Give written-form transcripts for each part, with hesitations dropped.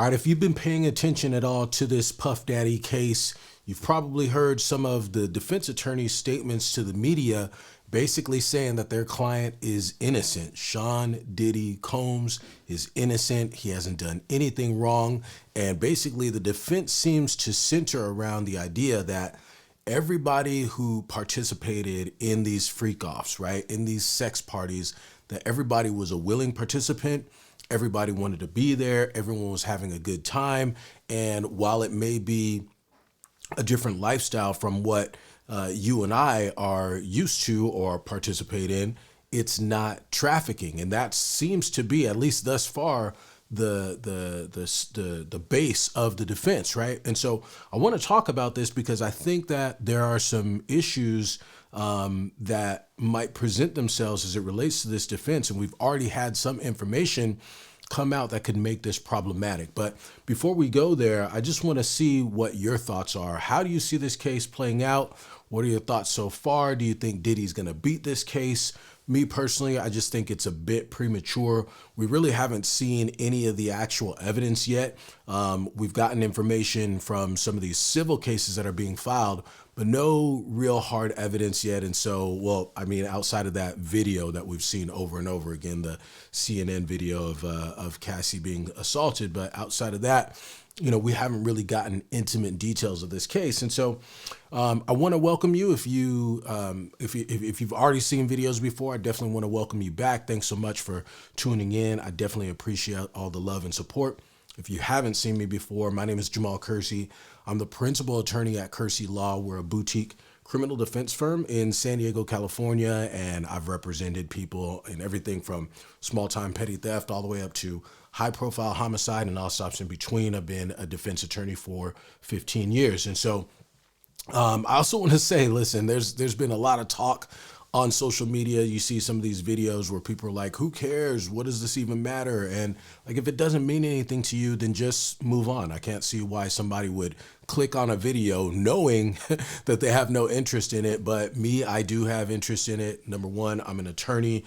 All right, if you've been paying attention at all to this Puff Daddy case, you've probably heard some of the defense attorney's statements to the media basically saying that their client is innocent. Sean Diddy Combs is innocent. He hasn't done anything wrong. And basically, the defense seems to center around the idea that everybody who participated in these freak-offs, right, in these sex parties, that everybody was a willing participant. Everybody wanted to be there. Everyone was having a good time. And while it may be a different lifestyle from what you and I are used to or participate in, it's not trafficking. And that seems to be, at least thus far, the base of the defense, right? And so I want to talk about this because I think that there are some issues that might present themselves as it relates to this defense. And we've already had some information come out that could make this problematic. But before we go there, I just want to see what your thoughts are. How do you see this case playing out? What are your thoughts so far? Do you think Diddy's going to beat this case? Me personally, I just think it's a bit premature. We really haven't seen any of the actual evidence yet. We've gotten information from some of these civil cases that are being filed, but no real hard evidence yet. And so, well, I mean, outside of that video that we've seen over and over again, the CNN video of Kersey being assaulted, but outside of that, you know, we haven't really gotten intimate details of this case. And so I want to welcome you. If you've already seen videos before, I definitely want to welcome you back. Thanks so much for tuning in. I definitely appreciate all the love and support. If you haven't seen me before, my name is Jamahl Kersey. I'm the principal attorney at Kersey Law. We're a boutique criminal defense firm in San Diego, California, and I've represented people in everything from small-time petty theft all the way up to high-profile homicide and all stops in between. I've been a defense attorney for 15 years. And so I also want to say, listen, there's been a lot of talk on social media. You see some of these videos where people are like, who cares? What does this even matter? And like, if it doesn't mean anything to you, then just move on. I can't see why somebody would click on a video knowing that they have no interest in it. But me, I do have interest in it. Number one, I'm an attorney,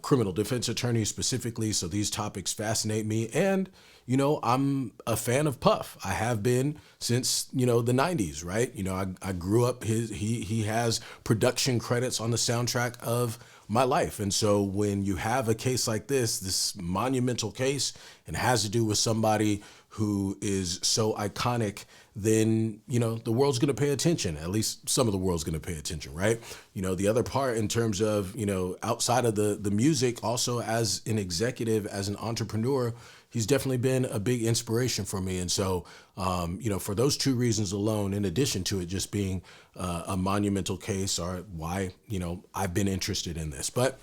criminal defense attorney specifically. So these topics fascinate me. And you know, I'm a fan of Puff. I have been since, you know, the 90s, right? You know, I grew up, he has production credits on the soundtrack of my life. And so when you have a case like this monumental case, and has to do with somebody who is so iconic, then, you know, the world's going to pay attention. At least some of the world's going to pay attention, right? You know, the other part in terms of, you know, outside of the music, also as an executive, as an entrepreneur, he's definitely been a big inspiration for me. And so, you know, for those two reasons alone, in addition to it just being a monumental case, are why, you know, I've been interested in this. But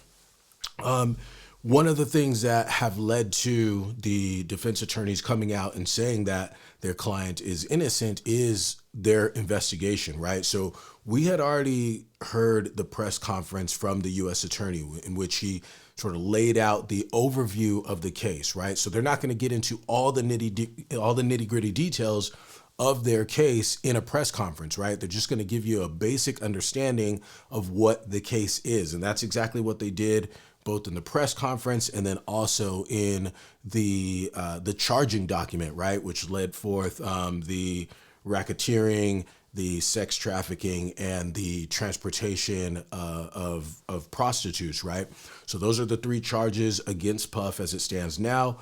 one of the things that have led to the defense attorneys coming out and saying that their client is innocent is their investigation, right? So we had already heard the press conference from the U.S. attorney in which he sort of laid out the overview of the case, right? So they're not going to get into all the nitty gritty details of their case in a press conference, right? They're just going to give you a basic understanding of what the case is. And that's exactly what they did both in the press conference and then also in the charging document, right? Which led forth the racketeering, the sex trafficking, and the transportation of prostitutes, right? So those are the three charges against Puff as it stands now.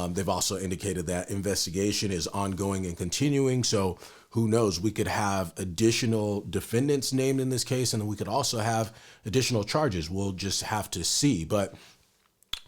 They've also indicated that investigation is ongoing and continuing. So who knows, we could have additional defendants named in this case, and then we could also have additional charges. We'll just have to see. But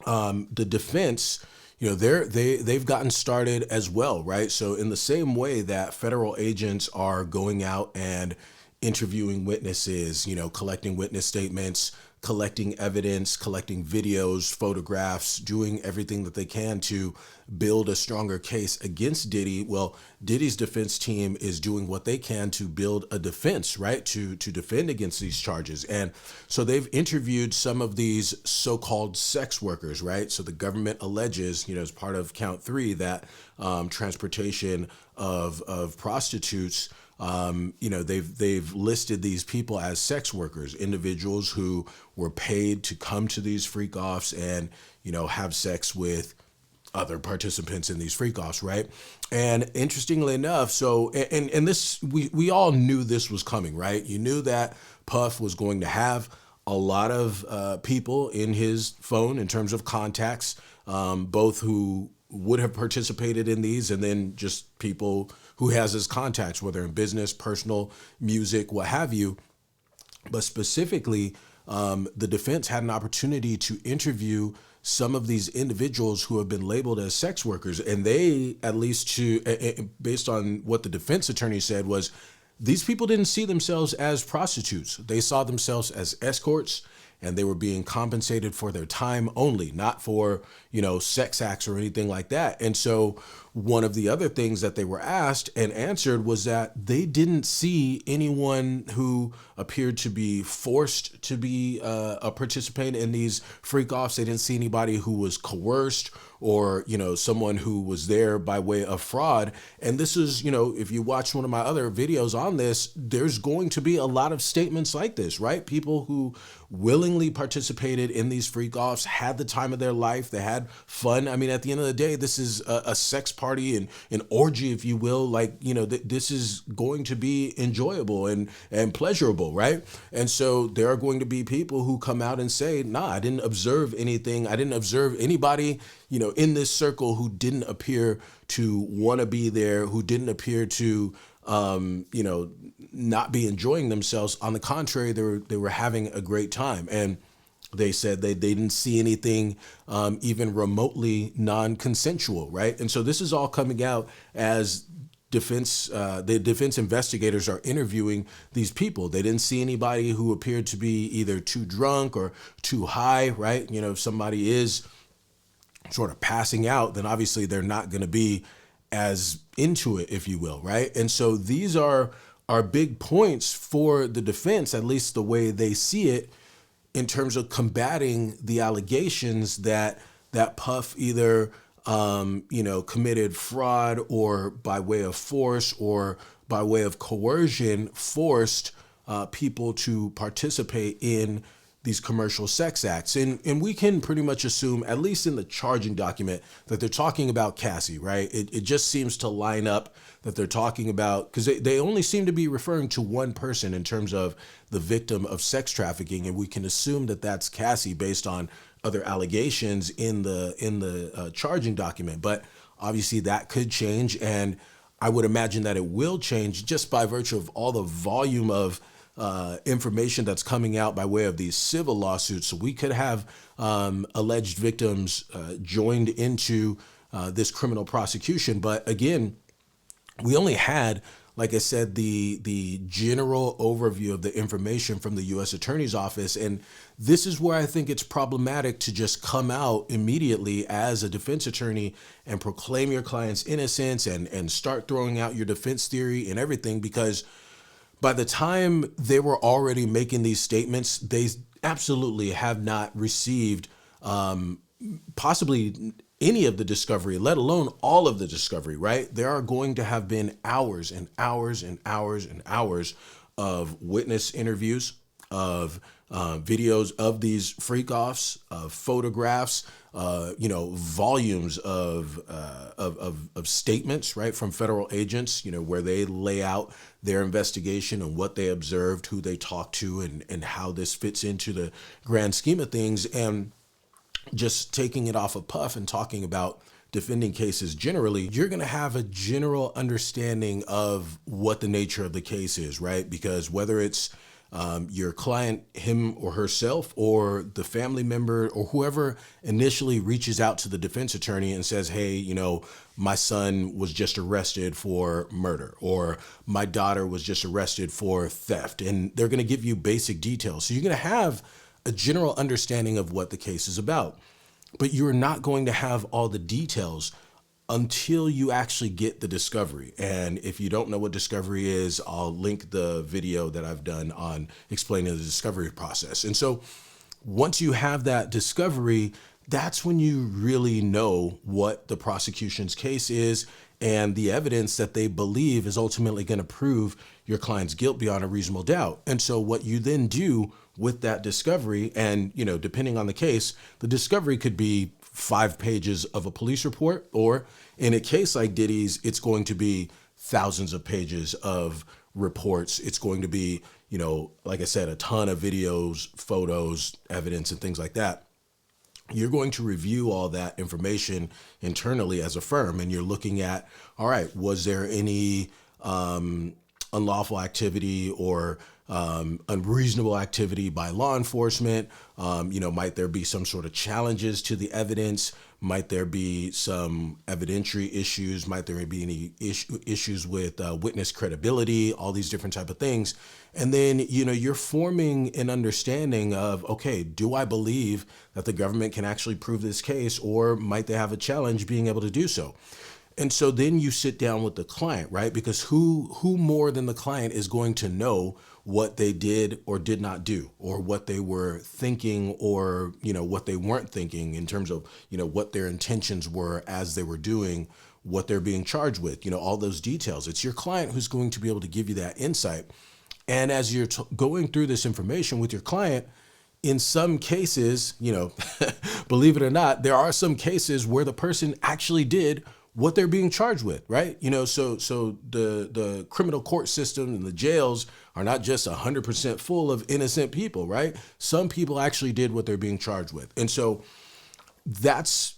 the defense, you know, they've gotten started as well, right? So in the same way that federal agents are going out and interviewing witnesses, you know, collecting witness statements, collecting evidence, collecting videos, photographs, doing everything that they can to build a stronger case against Diddy. Well, Diddy's defense team is doing what they can to build a defense, right? To defend against these charges. And so they've interviewed some of these so-called sex workers, right? So the government alleges, you know, as part of count 3, that transportation of prostitutes, you know, they've listed these people as sex workers, individuals who were paid to come to these freak offs and, you know, have sex with other participants in these freak-offs, right? And interestingly enough, so and this we all knew this was coming, right? You knew that Puff was going to have a lot of people in his phone in terms of contacts, both who would have participated in these and then just people who has his contacts, whether in business, personal, music, what have you. But specifically, the defense had an opportunity to interview some of these individuals who have been labeled as sex workers. And they, at least based on what the defense attorney said, was these people didn't see themselves as prostitutes. They saw themselves as escorts, and they were being compensated for their time only, not for, sex acts or anything like that. And so one of the other things that they were asked and answered was that they didn't see anyone who appeared to be forced to be a participant in these freak offs. They didn't see anybody who was coerced or, someone who was there by way of fraud. And this is, if you watch one of my other videos on this, there's going to be a lot of statements like this, right? People who willingly participated in these freak offs, had the time of their life. They had fun. I mean, at the end of the day, this is a sex party and an orgy, if you will. Like, this is going to be enjoyable and pleasurable, right? And so there are going to be people who come out and say, nah, I didn't observe anything. I didn't observe anybody, in this circle who didn't appear to want to be there, who didn't appear to, not be enjoying themselves. On the contrary, they were having a great time. And they said they didn't see anything even remotely non-consensual, right? And so this is all coming out as the defense investigators are interviewing these people. They didn't see anybody who appeared to be either too drunk or too high, right? If somebody is sort of passing out, then obviously they're not going to be as into it, if you will, right? And so these are big points for the defense, at least the way they see it, in terms of combating the allegations that Puff either committed fraud or by way of force or by way of coercion forced people to participate in these commercial sex acts. And we can pretty much assume, at least in the charging document, that they're talking about Kersey, right? It just seems to line up that they're talking about, because they only seem to be referring to one person in terms of the victim of sex trafficking. And we can assume that that's Kersey based on other allegations in the charging document. But obviously that could change. And I would imagine that it will change just by virtue of all the volume of information that's coming out by way of these civil lawsuits. So we could have alleged victims joined into this criminal prosecution. But again, we only had, like I said, the general overview of the information from the U.S. Attorney's Office. And this is where I think it's problematic to just come out immediately as a defense attorney and proclaim your client's innocence and start throwing out your defense theory and everything, because by the time they were already making these statements, they absolutely have not received possibly any of the discovery, let alone all of the discovery, right? There are going to have been hours and hours and hours and hours of witness interviews, of videos of these freak offs, of photographs, volumes of statements, right, from federal agents, where they lay out their investigation and what they observed, who they talked to, and how this fits into the grand scheme of things. And just taking it off of Puff and talking about defending cases generally, you're going to have a general understanding of what the nature of the case is, right? Because whether it's your client, him or herself, or the family member or whoever initially reaches out to the defense attorney and says, hey, my son was just arrested for murder, or my daughter was just arrested for theft, and they're going to give you basic details. So you're going to have a general understanding of what the case is about, but you're not going to have all the details until you actually get the discovery. And if you don't know what discovery is, I'll link the video that I've done on explaining the discovery process. And so once you have that discovery, that's when you really know what the prosecution's case is and the evidence that they believe is ultimately going to prove your client's guilt beyond a reasonable doubt. And so what you then do with that discovery, and depending on the case, the discovery could be 5 pages of a police report, or in a case like Diddy's, it's going to be thousands of pages of reports. It's going to be, like I said, a ton of videos, photos, evidence, and things like that. You're going to review all that information internally as a firm, and you're looking at, all right, was there any unlawful activity or unreasonable activity by law enforcement? Might there be some sort of challenges to the evidence? Might there be some evidentiary issues? Might there be any issues with witness credibility? All these different type of things. And then, you're forming an understanding of, okay, do I believe that the government can actually prove this case, or might they have a challenge being able to do so? And so then you sit down with the client, right? Because who more than the client is going to know what they did or did not do, or what they were thinking, or, what they weren't thinking in terms of, what their intentions were as they were doing what they're being charged with, all those details. It's your client who's going to be able to give you that insight. And as you're going through this information with your client, in some cases, believe it or not, there are some cases where the person actually did what they're being charged with, right? So the criminal court system and the jails are not just 100% full of innocent people, right? Some people actually did what they're being charged with. And so that's,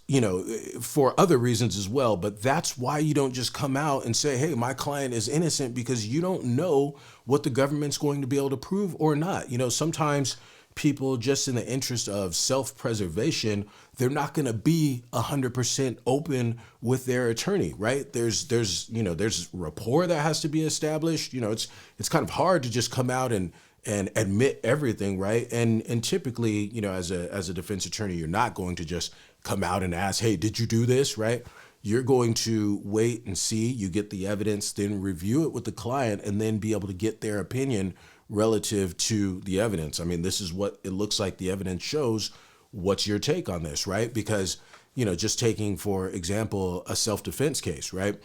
for other reasons as well, but that's why you don't just come out and say, hey, my client is innocent, because you don't know what the government's going to be able to prove or not. Sometimes people, just in the interest of self-preservation, they're not going to be 100% open with their attorney, right? There's rapport that has to be established. It's kind of hard to just come out and admit everything, right? And typically, as a defense attorney, you're not going to just come out and ask, hey, did you do this, right? You're going to wait and see, you get the evidence, then review it with the client, and then be able to get their opinion relative to the evidence. I mean, this is what it looks like the evidence shows. What's your take on this, right? Because, just taking, for example, a self-defense case, right?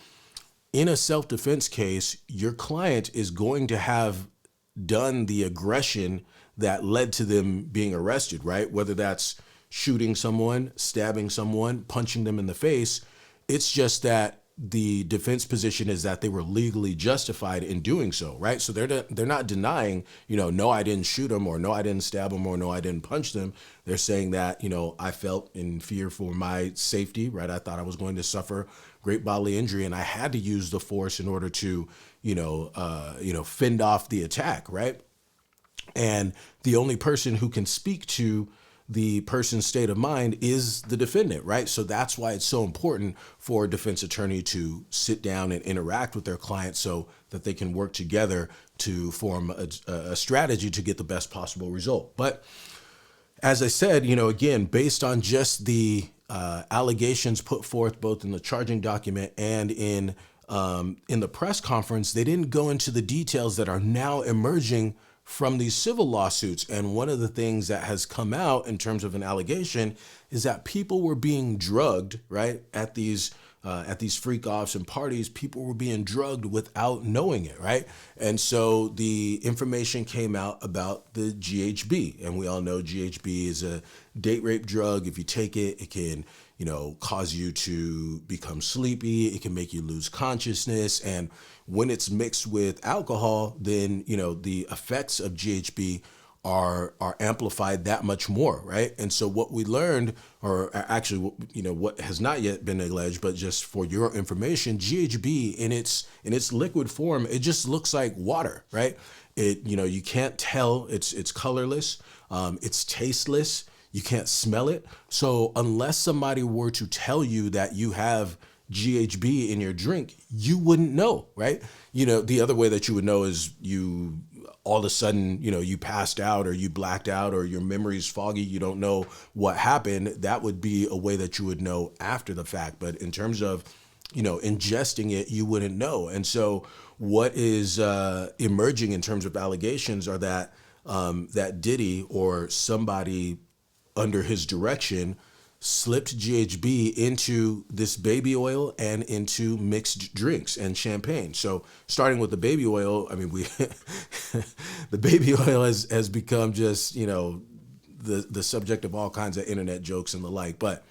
In a self-defense case, your client is going to have done the aggression that led to them being arrested, right? Whether that's shooting someone, stabbing someone, punching them in the face. It's just that the defense position is that they were legally justified in doing so, right? So they're not denying, no, I didn't shoot them, or no, I didn't stab them, or no, I didn't punch them. They're saying that, I felt in fear for my safety, right? I thought I was going to suffer great bodily injury, and I had to use the force in order to, fend off the attack, right? And the only person who can speak to the person's state of mind is the defendant, right? So that's why it's so important for a defense attorney to sit down and interact with their client so that they can work together to form a strategy to get the best possible result. But as I said, again, based on just the allegations put forth both in the charging document and in the press conference, they didn't go into the details that are now emerging from these civil lawsuits. And one of the things that has come out in terms of an allegation is that people were being drugged, right? At these freak offs and parties, people were being drugged without knowing it, right? And so the information came out about the GHB, and we all know GHB is a date rape drug. If you take it, it can, cause you to become sleepy. It can make you lose consciousness. And when it's mixed with alcohol, then, the effects of GHB are amplified that much more, right? And so what we learned, or actually, what has not yet been alleged, but just for your information, GHB in its liquid form, it just looks like water, right? It, you can't tell, it's colorless, it's tasteless, you can't smell it. So unless somebody were to tell you that you have GHB in your drink, you wouldn't know, right? The other way that you would know is you all of a sudden, you passed out, or you blacked out, or your memory's foggy, you don't know what happened. That would be a way that you would know after the fact. But in terms of, ingesting it, you wouldn't know. And so what is emerging in terms of allegations are that that Diddy or somebody under his direction slipped GHB into this baby oil and into mixed drinks and champagne. So starting with the baby oil, I mean, the baby oil has become just, the subject of all kinds of internet jokes and the like. But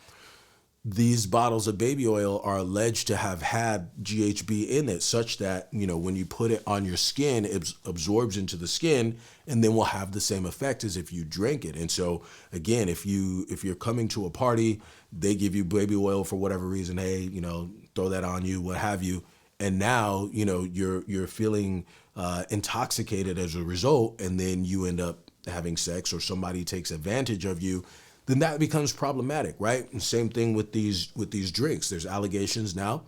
these bottles of baby oil are alleged to have had GHB in it, such that, when you put it on your skin, it absorbs into the skin and then will have the same effect as if you drank it. And so again, if you're coming to a party, they give you baby oil for whatever reason, hey, throw that on you, what have you. And now, you're feeling intoxicated as a result, and then you end up having sex, or somebody takes advantage of you, then that becomes problematic, right? And same thing with these drinks. There's allegations now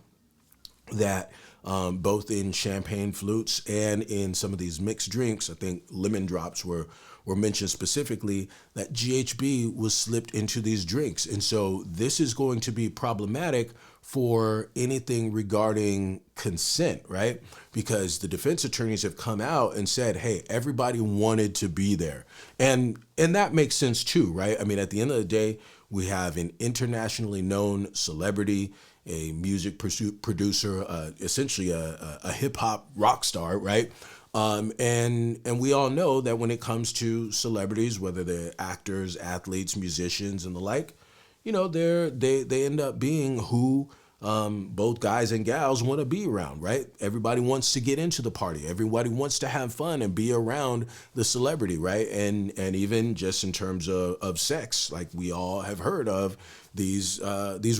that both in champagne flutes and in some of these mixed drinks, I think lemon drops were mentioned specifically, that GHB was slipped into these drinks. And so this is going to be problematic for anything regarding consent, right? Because the defense attorneys have come out and said, hey, everybody wanted to be there. And that makes sense too, right? I mean, at the end of the day, we have an internationally known celebrity, a music producer, essentially a hip hop rock star, right? And we all know that when it comes to celebrities, whether they're actors, athletes, musicians, and the like, they end up being who both guys and gals want to be around, right? Everybody wants to get into the party. Everybody wants to have fun and be around the celebrity, right? And even just in terms of sex, like we all have heard of these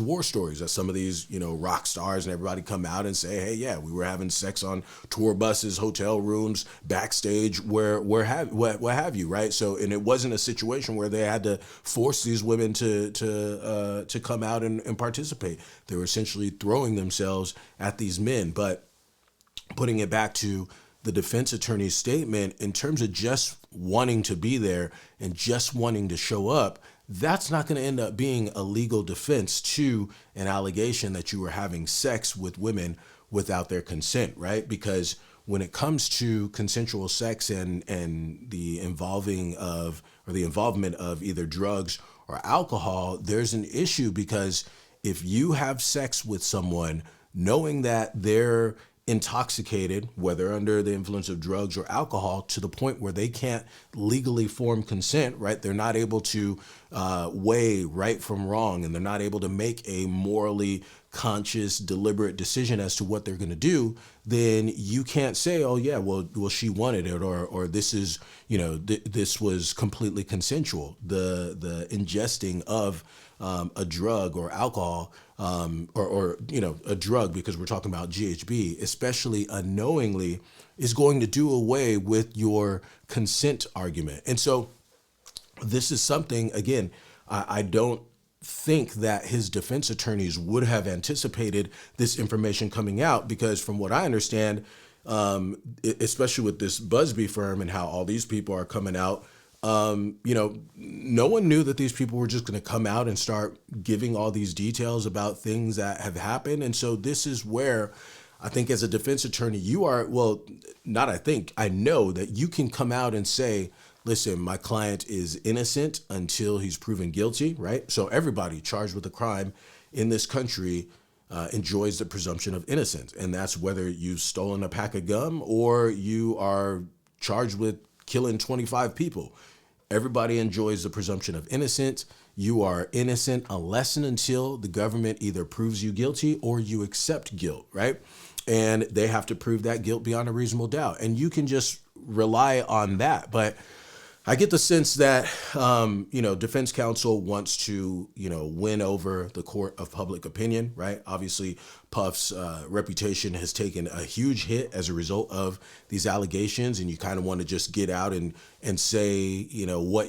war stories that some of these, rock stars and everybody come out and say, hey, yeah, we were having sex on tour buses, hotel rooms, backstage, what have you, right? So, and it wasn't a situation where they had to force these women to come out and participate. They were essentially throwing themselves at these men. But putting it back to the defense attorney's statement, in terms of just wanting to be there and just wanting to show up, that's not going to end up being a legal defense to an allegation that you were having sex with women without their consent, right? Because when it comes to consensual sex and the involvement of either drugs or alcohol, there's an issue, because if you have sex with someone knowing that they're intoxicated, whether under the influence of drugs or alcohol, to the point where they can't legally form consent, right? They're not able to weigh right from wrong, and they're not able to make a morally conscious, deliberate decision as to what they're going to do, then you can't say, oh yeah, well she wanted it, or this is, this was completely consensual. The ingesting of a drug or alcohol, or a drug, because we're talking about GHB, especially unknowingly, is going to do away with your consent argument. And so this is something, again, I don't think that his defense attorneys would have anticipated this information coming out, because from what I understand, especially with this Busby firm and how all these people are coming out, no one knew that these people were just going to come out and start giving all these details about things that have happened. And so this is where I think, as a defense attorney, you are, well, not I think, I know that you can come out and say, listen, my client is innocent until he's proven guilty, right? So everybody charged with a crime in this country enjoys the presumption of innocence. And that's whether you've stolen a pack of gum or you are charged with killing 25 people. Everybody enjoys the presumption of innocence. You are innocent unless and until the government either proves you guilty or you accept guilt, right? And they have to prove that guilt beyond a reasonable doubt. And you can just rely on that. But I get the sense that, defense counsel wants to, win over the court of public opinion, right? Obviously, Puff's reputation has taken a huge hit as a result of these allegations, and you kind of want to just get out and say, what